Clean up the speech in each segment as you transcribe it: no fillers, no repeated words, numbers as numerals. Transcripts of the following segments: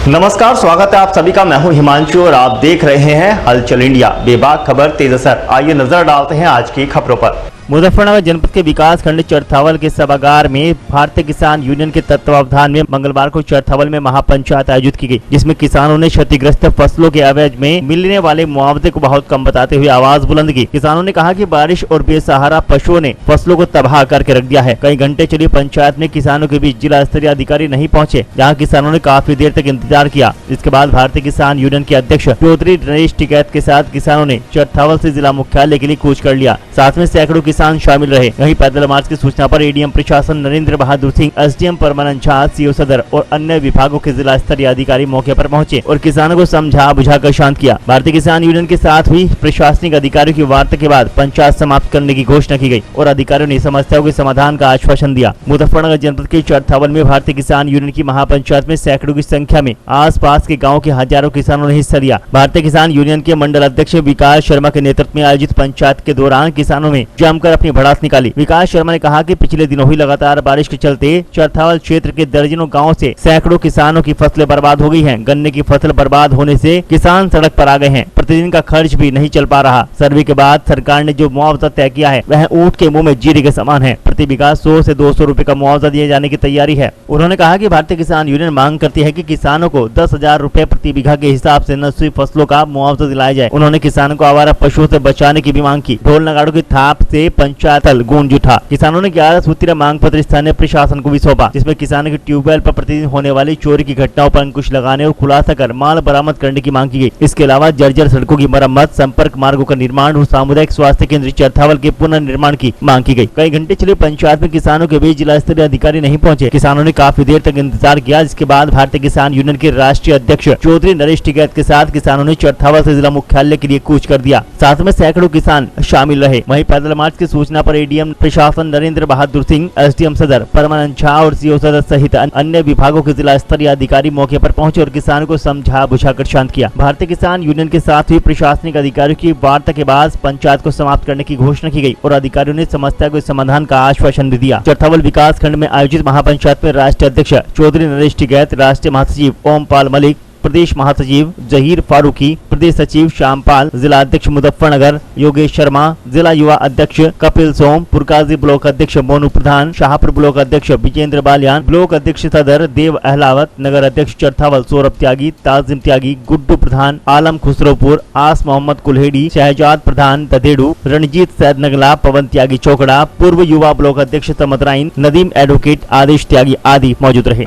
नमस्कार, स्वागत है आप सभी का। मैं हूं हिमांशु और आप देख रहे हैं हलचल इंडिया। बेबाक खबर तेज असर। आइए नजर डालते हैं आज की खबरों पर। मुजफ्फरनगर जनपद के विकास खंड चरथावल के सभागार में भारतीय किसान यूनियन के तत्वावधान में मंगलवार को चरथावल में महापंचायत आयोजित की गई, जिसमें किसानों ने क्षतिग्रस्त फसलों के एवज में मिलने वाले मुआवजे को बहुत कम बताते हुए आवाज बुलंद की। किसानों ने कहा कि बारिश और बेसहारा पशुओं ने फसलों को तबाह करके रख दिया है। कई घंटे चली पंचायत में किसानों के बीच जिला स्तरीय अधिकारी नहीं पहुँचे, जहाँ किसानों ने काफी देर तक इंतजार किया। इसके बाद भारतीय किसान यूनियन के अध्यक्ष चौधरी नरेश टिकैत के साथ किसानों ने चरथावल से जिला मुख्यालय के लिए कूच कर लिया। साथ में सैकड़ों किसान शामिल रहे। वहीं पैदल मार्च की सूचना पर एडीएम प्रशासन नरेंद्र बहादुर सिंह, एसडीएम परमानंद झा, सीओ सदर और अन्य विभागों के जिला स्तरीय अधिकारी मौके पर पहुंचे और किसानों को समझा बुझाकर शांत किया। भारतीय किसान यूनियन के साथ हुई प्रशासनिक अधिकारियों की वार्ता के बाद पंचायत समाप्त करने की घोषणा की गई और अधिकारियों ने समस्याओं के समाधान का आश्वासन दिया। मुजफ्फरनगर जनपद के चरथावल में भारतीय किसान यूनियन की महापंचायत में सैकड़ों की संख्या में आस-पास के गाँव के हजारों किसानों ने हिस्सा लिया। भारतीय किसान यूनियन के मंडल अध्यक्ष विकास शर्मा के नेतृत्व में आयोजित पंचायत के दौरान किसानों ने जमकर अपनी भड़ास निकाली। विकास शर्मा ने कहा कि पिछले दिनों हुई लगातार बारिश के चलते चरथावल क्षेत्र के दर्जनों गांवों से सैकड़ों किसानों की फसलें बर्बाद हो गई हैं। गन्ने की फसल बर्बाद होने से किसान सड़क पर आ गए हैं। प्रतिदिन का खर्च भी नहीं चल पा रहा। सर्वे के बाद सरकार ने जो मुआवजा तय किया है वह ऊंट के मुंह में जीरे के समान है। प्रति बीघा 100 से 200 रुपए का मुआवजा दिए जाने की तैयारी है। उन्होंने कहा कि भारतीय किसान यूनियन मांग करती है कि किसानों को 10,000 रुपए प्रति बीघा के हिसाब से नस्ली फसलों का मुआवजा दिलाया जाए। उन्होंने किसानों को आवारा पशुओं से बचाने की भी मांग की। ढोल नगाड़ों की थाप से पंचायत गूंज उठा। किसानों ने 11 सूत्रीय मांग पत्र स्थानीय प्रशासन को भी सौंपा, जिसमें किसानों के ट्यूबवेल पर प्रतिदिन होने वाली चोरी की घटनाओं पर अंकुश लगाने और खुलासा कर माल बरामद करने की मांग की गई। इसके अलावा जर्जर सड़कों की मरम्मत, संपर्क मार्गों का निर्माण और सामुदायिक स्वास्थ्य केंद्र चरथावल के पुनर्निर्माण की मांग की गई। कई घंटे चले पंचायत में किसानों के बीच जिला स्तरीय अधिकारी नहीं पहुंचे। किसानों ने काफी देर तक इंतजार किया, जिसके बाद भारतीय किसान यूनियन के राष्ट्रीय अध्यक्ष चौधरी नरेश टिकैत के साथ किसानों ने चरथावल से जिला मुख्यालय के लिए कूच कर दिया। साथ में सैकड़ों किसान शामिल रहे। वहीं पैदल मार्च की सूचना पर एडीएम प्रशासन नरेंद्र बहादुर सिंह, एसडीएम सदर परमानंद झा और सीओ सदर सहित अन्य विभागों के जिला स्तरीय अधिकारी मौके पर पहुंचे और किसानों को समझा बुझाकर शांत किया। भारतीय किसान यूनियन के साथ हुई प्रशासनिक अधिकारियों की वार्ता के बाद पंचायत को समाप्त करने की घोषणा की गई और अधिकारियों ने समस्या के समाधान का आश्वासन भी दिया। चरथावल विकास खंड में आयोजित महापंचायत में राष्ट्रीय अध्यक्ष चौधरी नरेश टिकैत, राष्ट्रीय महासचिव ओमपाल मलिक, प्रदेश महासचिव जहीर फारूकी, प्रदेश सचिव श्यामपाल, जिला अध्यक्ष मुजफ्फरनगर योगेश शर्मा, जिला युवा अध्यक्ष कपिल सोम, पुरकाजी ब्लॉक अध्यक्ष मोनू प्रधान, शाहपुर ब्लॉक अध्यक्ष विजेंद्र बालियान, ब्लॉक अध्यक्ष सदर देव अहलावत, नगर अध्यक्ष चरथावल सौरभ त्यागी, ताजिम त्यागी, गुड्डू प्रधान, आलम खुसरोपुर, आस मोहम्मद कुल्हेड़ी, शहजाद प्रधान ददेड़ू, रणजीत सैद नगला, पवन त्यागी चौकड़ा, पूर्व युवा ब्लॉक अध्यक्ष तमतराइन, नदीम एडवोकेट, आदेश त्यागी आदि मौजूद रहे।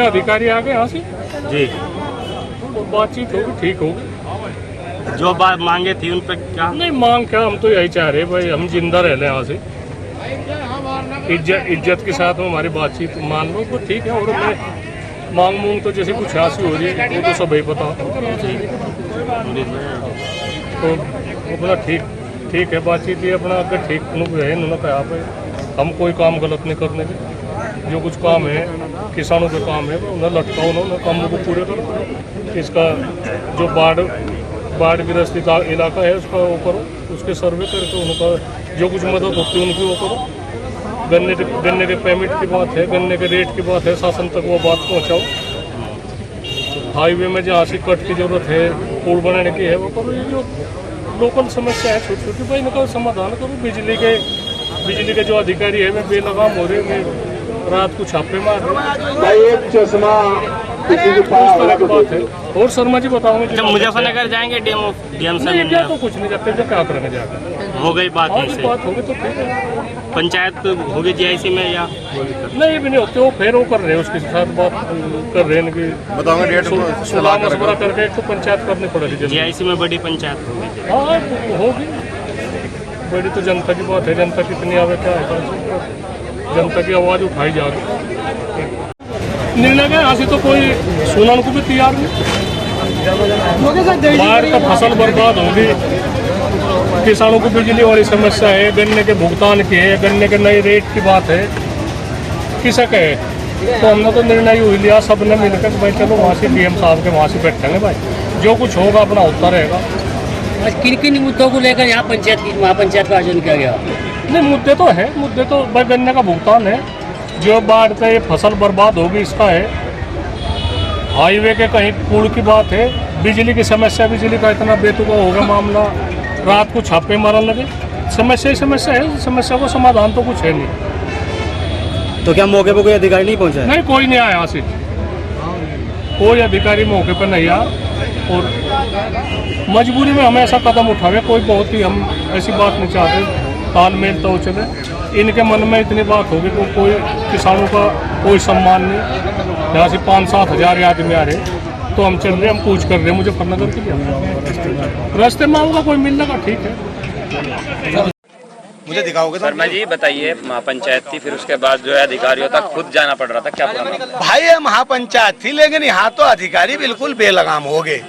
अधिकारी आ गए यहाँ से जी, बातचीत होगी, ठीक होगी। जो बात मांगे थी उन पर क्या नहीं मांग क्या, हम तो यही चाह रहे भाई हम जिंदा रह लें यहाँ से, इज्जत के साथ में हमारी बातचीत मान लो तो ठीक है। और मैं मांग तो जैसे कुछ हासिल हो रही है वो तो सब ही पता, तो अपना ठीक है बातचीत ये अपना अगर ठीक है उन्होंने कहा भाई हम कोई काम गलत नहीं करने के, जो कुछ काम है किसानों के काम है उन्हें लटकाओ, उन्होंने कामों को पूरे करो। इसका जो बाढ़ ग्रस्त इलाका है उसका वो करो, उसके सर्वे करके उनका जो कुछ मदद होती है उनकी वो करो। गन्ने के पेमेंट की बात है, गन्ने के रेट की बात है, शासन तक वो बात पहुंचाओ। हाईवे में जहाँ से कट की जरूरत है, पुल बनाने की है वो करो। ये जो लोकल समस्या है छोटी छोटी भाई इनका समाधान करो। बिजली के जो अधिकारी है वे बेलगाम हो रहे हैं, रात को छापे मार रहे हैं। और शर्मा जी बताओगे जब मुजफ्फरनगर जाएंगे डीएम से मिलने तो कुछ नहीं जाते, क्या करने जाकर हो गई बात बात होगी तो ठीक है। पंचायत होगी जीआईसी में या नहीं भी नहीं होते, वो फिर वो कर रहे हैं उसके साथ बात कर रहे हैं कि बताओगे डेट सलाह मशवरा करके एक तो पंचायत करनी पड़ेगी। जीआईसी में बड़ी पंचायत होगी। हाँ होगी, बड़ी तो जनता की बात है, जनता कितनी आवे क्या है, जनता की आवाज़ उठाई जाएगी। निर्णय यहाँ से तो कोई सुनने को भी तैयार नहीं। बाढ़ का फसल बर्बाद होगी, किसानों को बिजली वाली समस्या है, गन्ने के भुगतान की है, गन्ने के नए रेट की बात है, किसक है। तो हमने तो निर्णय हुई लिया सब ने मिलकर भाई चलो वहाँ से डीएम साहब के वहाँ से बैठेंगे भाई, जो कुछ होगा अपना होता रहेगा। किन किन मुद्दों को लेकर यहाँ महापंचायत का आयोजन किया गया? नहीं मुद्दे तो है, मुद्दे तो भाई गन्ने का भुगतान है, जो बाढ़ से फसल बर्बाद होगी इसका है, हाईवे के कहीं पुल की बात है, बिजली की समस्या, बिजली का इतना बेतुका हो गया मामला, रात को छापे मारने लगे। समस्या ही समस्या है, समस्या को समाधान तो कुछ है नहीं। तो क्या मौके पर कोई अधिकारी नहीं पहुंचा है? नहीं, कोई नहीं आया यहाँ से, कोई अधिकारी मौके पर नहीं आया। और मजबूरी में हमें ऐसा कदम उठावे, कोई बहुत ही हम ऐसी बात नहीं चाहते, तालमेल तो चले। इनके मन में इतनी बात होगी कि कोई किसानों का कोई सम्मान नहीं। यहाँ से 5-7 हज़ार आदमी आ रहे, तो हम चल रहे, हम कूच कर रहे हैं मुजफ्फरनगर के लिए। रास्ते में आऊँगा, कोई मिलने का ठीक है। मुझे दिखाओगे? शर्मा जी बताइए, महापंचायत थी, फिर उसके बाद जो है अधिकारियों तक खुद जाना पड़ रहा था, क्या प्रॉब्लम? भाई ये महापंचायत थी, लेकिन यहाँ तो अधिकारी बिल्कुल बेलगाम हो गए।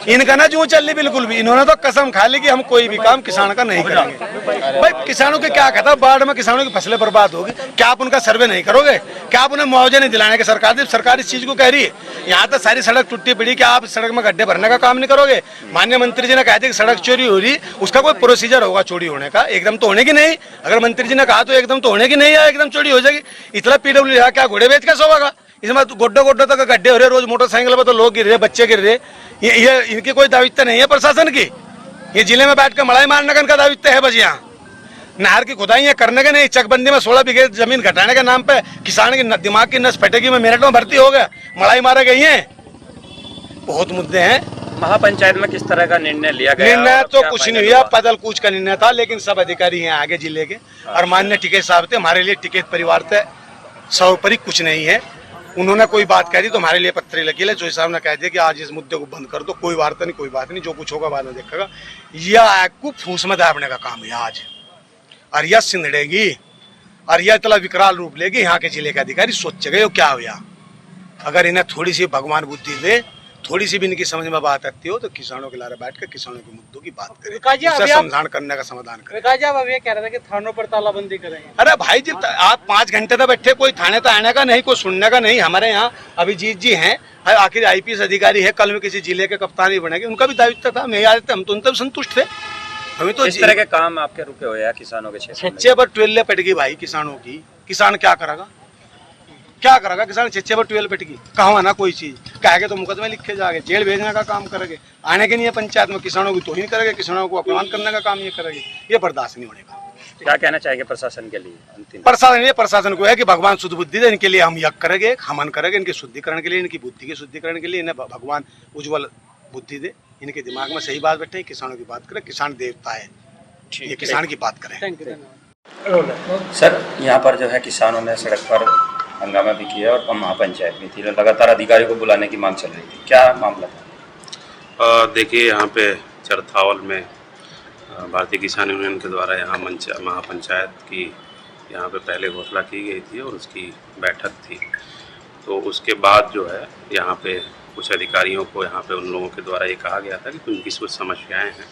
इनका ना जो चल रही बिल्कुल भी, इन्होंने तो कसम खा ली कि हम कोई भी काम किसान का नहीं करेंगे। भाई किसानों के क्या कहता, बाढ़ में किसानों की फसलें बर्बाद होगी, क्या आप उनका सर्वे नहीं करोगे? क्या आप उन्हें मुआवजा नहीं दिलाने के? सरकार इस चीज को कह रही है। यहाँ तो सारी सड़क टूटी पड़ी, क्या आप सड़क में गड्ढे भरने का काम नहीं करोगे? माननीय मंत्री जी ने कहा था कि सड़क चोरी हो रही, उसका कोई प्रोसीजर होगा चोरी होने का, एकदम तो होने की नहीं। अगर मंत्री जी ने कहा तो एकदम तो होने की नहीं है, एकदम चोरी हो जाएगी। इतना PWD क्या घोड़े बेच कैसे होगा? इसमें गोड्डो तक गड्ढे हो रहे, रोज मोटरसाइकिल पर तो लोग गिर रहे, बच्चे गिर रहे। ये इनकी कोई दायित्व नहीं है प्रशासन की। ये जिले में बैठ कर मड़ाई मारने का इनका दायित्व है बस। यहाँ नहर की खुदाई करने के नहीं, चकबंदी में 16 बीघे जमीन घटाने के नाम पे किसान की दिमाग की नस फटेगी, में मिनट में भर्ती हो गया, मड़ाई मारे गई है। बहुत मुद्दे हैं। महापंचायत में किस तरह का निर्णय लिया गया? निर्णय तो कुछ नहीं हुआ, पैदल कूच का निर्णय था, लेकिन सब अधिकारी हैं आगे जिले के, और माननीय टिकैत साहब थे। हमारे लिए टिकैत परिवार थे, सर्वोपरि कुछ नहीं है। उन्होंने कोई बात कह दी तो हमारे लिए पत्र लगी है। जोशी साहब ने कह दिया कि आज इस मुद्दे को बंद कर दो, कोई वार्ता नहीं, कोई बात नहीं, जो कुछ होगा बाद में देखेगा। यह आग को फूस में दाबने का काम है आज, और यह सिंधड़ेगी, और यह इतना विकराल रूप लेगी। यहाँ के जिले के अधिकारी सोचेगा क्या हुआ। अगर इन्हें थोड़ी सी भगवान बुद्धि दे, थोड़ी सी भी इनकी समझ में बात आती हो, तो किसानों के लारे बैठ कर किसानों के मुद्दों की बात करें, इससे समाधान करने का समाधान करें। अब ये कह रहे थे कि थानों पर तालाबंदी करेंगे। अरे भाई जी, आप 5 घंटे तक बैठे, कोई थाने तो आने का नहीं, कोई सुनने का नहीं। हमारे यहाँ अभिजीत जी हैं, आखिर IPS अधिकारी है, कल में किसी जिले के कप्तान भी बनेंगे, उनका भी दायित्व था। मैं याद, हम तो उन तक संतुष्ट थे। हमें तो इस तरह के काम आपके रुके हुए हैं किसानों के क्षेत्र में? छच्चे पर ट्वेल्व पट गई भाई किसानों की। किसान क्या करेगा, क्या करेगा किसान? छच्चे पर 12 पट गई, कहाँ ना कोई चीज कहेंगे तो मुकदमे लिखे जाएंगे, जेल भेजने का काम करेंगे। आने के नहीं है पंचायत में, किसानों की तौहीन करेंगे, किसानों को अपमान करने का काम ये करेंगे। ये बर्दाश्त नहीं होने का। क्या कहना चाहेंगे प्रशासन के लिए अंतिम? प्रशासन को है कि भगवान शुद्ध बुद्धि दे, इनके लिए हम यज्ञ करेंगे, हवन करेंगे, इनके शुद्धिकरण के लिए, इनकी बुद्धि के शुद्धिकरण के लिए। इन्हें भगवान उज्जवल बुद्धि दे, इनके दिमाग में सही बात बैठे, किसानों की बात करें। किसान देवता है, ये किसान की बात करें। सर, यहाँ पर जो है किसानों ने सड़क पर हंगामा भी किया और महापंचायत भी थी, लगातार अधिकारियों को बुलाने की मांग चल रही थी, क्या मामला था? देखिए, यहाँ पे चरथावल में भारतीय किसान यूनियन के द्वारा यहाँ महापंचायत की यहाँ पे पहले घोषणा की गई थी और उसकी बैठक थी। तो उसके बाद जो है यहाँ पे कुछ अधिकारियों को यहाँ पे उन लोगों के द्वारा ये कहा गया था कि उनकी कुछ समस्याएं हैं।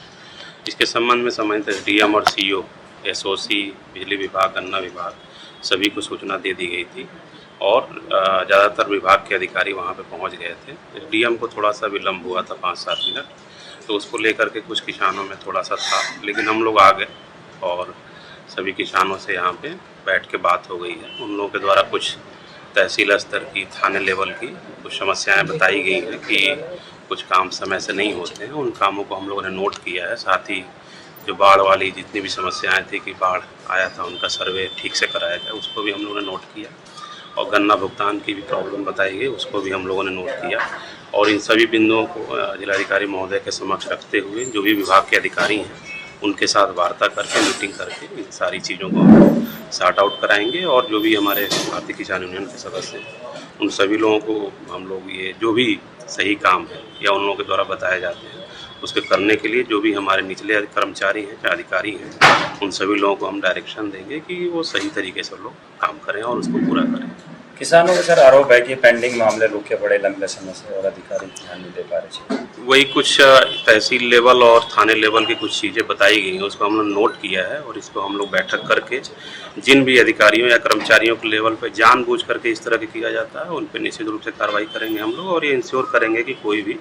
इसके संबंध में संबंधित DM और CO, SOC, बिजली विभाग, गन्ना विभाग, सभी को सूचना दे दी गई थी और ज़्यादातर विभाग के अधिकारी वहाँ पे पहुँच गए थे। DM को थोड़ा सा विलम्ब हुआ था 5-7 मिनट, तो उसको लेकर के कुछ किसानों में थोड़ा सा था, लेकिन हम लोग आ गए और सभी किसानों से यहाँ पे बैठ के बात हो गई है। उन लोगों के द्वारा कुछ तहसील स्तर की, थाने लेवल की कुछ समस्याएं बताई गई हैं कि कुछ काम समय से नहीं होते हैं। उन कामों को हम लोगों ने नोट किया है। साथ ही जो बाढ़ वाली जितनी भी समस्याएं थी कि बाढ़ आया था, उनका सर्वे ठीक से कराया गया, उसको भी हम लोगों ने नोट किया। और गन्ना भुगतान की भी प्रॉब्लम बताई गई, उसको भी हम लोगों ने नोट किया। और इन सभी बिंदुओं को जिलाधिकारी महोदय के समक्ष रखते हुए जो भी विभाग के अधिकारी हैं उनके साथ वार्ता करके, मीटिंग करके इन सारी चीज़ों को सॉर्ट आउट कराएंगे। और जो भी हमारे भारतीय किसान यूनियन के सदस्य हैं उन सभी लोगों को हम लोग ये जो भी सही काम है या उन लोगों के द्वारा बताए जाते हैं उसके करने के लिए जो भी हमारे निचले कर्मचारी हैं या अधिकारी हैं उन सभी लोगों को हम डायरेक्शन देंगे कि वो सही तरीके से लोग काम करें और उसको पूरा करें। किसानों का सर आरोप है कि पेंडिंग मामले रुके पड़े लंबे समय से और अधिकारी ध्यान नहीं दे पा रहे। वही कुछ तहसील लेवल और थाने लेवल की कुछ चीज़ें बताई गई हैं, उसको हम लोग नोट किया है और इसको हम लोग बैठक करके जिन भी अधिकारियों या कर्मचारियों के लेवल पे जानबूझ करके इस तरह के किया जाता है उन पर निश्चित रूप से कार्रवाई करेंगे हम लोग। और ये इंश्योर करेंगे कि कोई भी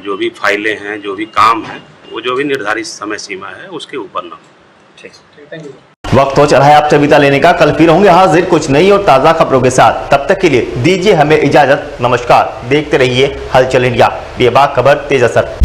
जो भी फाइलें हैं, जो भी काम है, वो जो भी निर्धारित समय सीमा है उसके ऊपर ना हो। ठीक, थैंक यू। वक्त हो चला है आप सविता लेने का। कल फिर होंगे हाजिर कुछ नई और ताजा खबरों के साथ। तब तक के लिए दीजिए हमें इजाजत। नमस्कार। देखते रहिए हलचल इंडिया, बेबाक खबर तेज असर।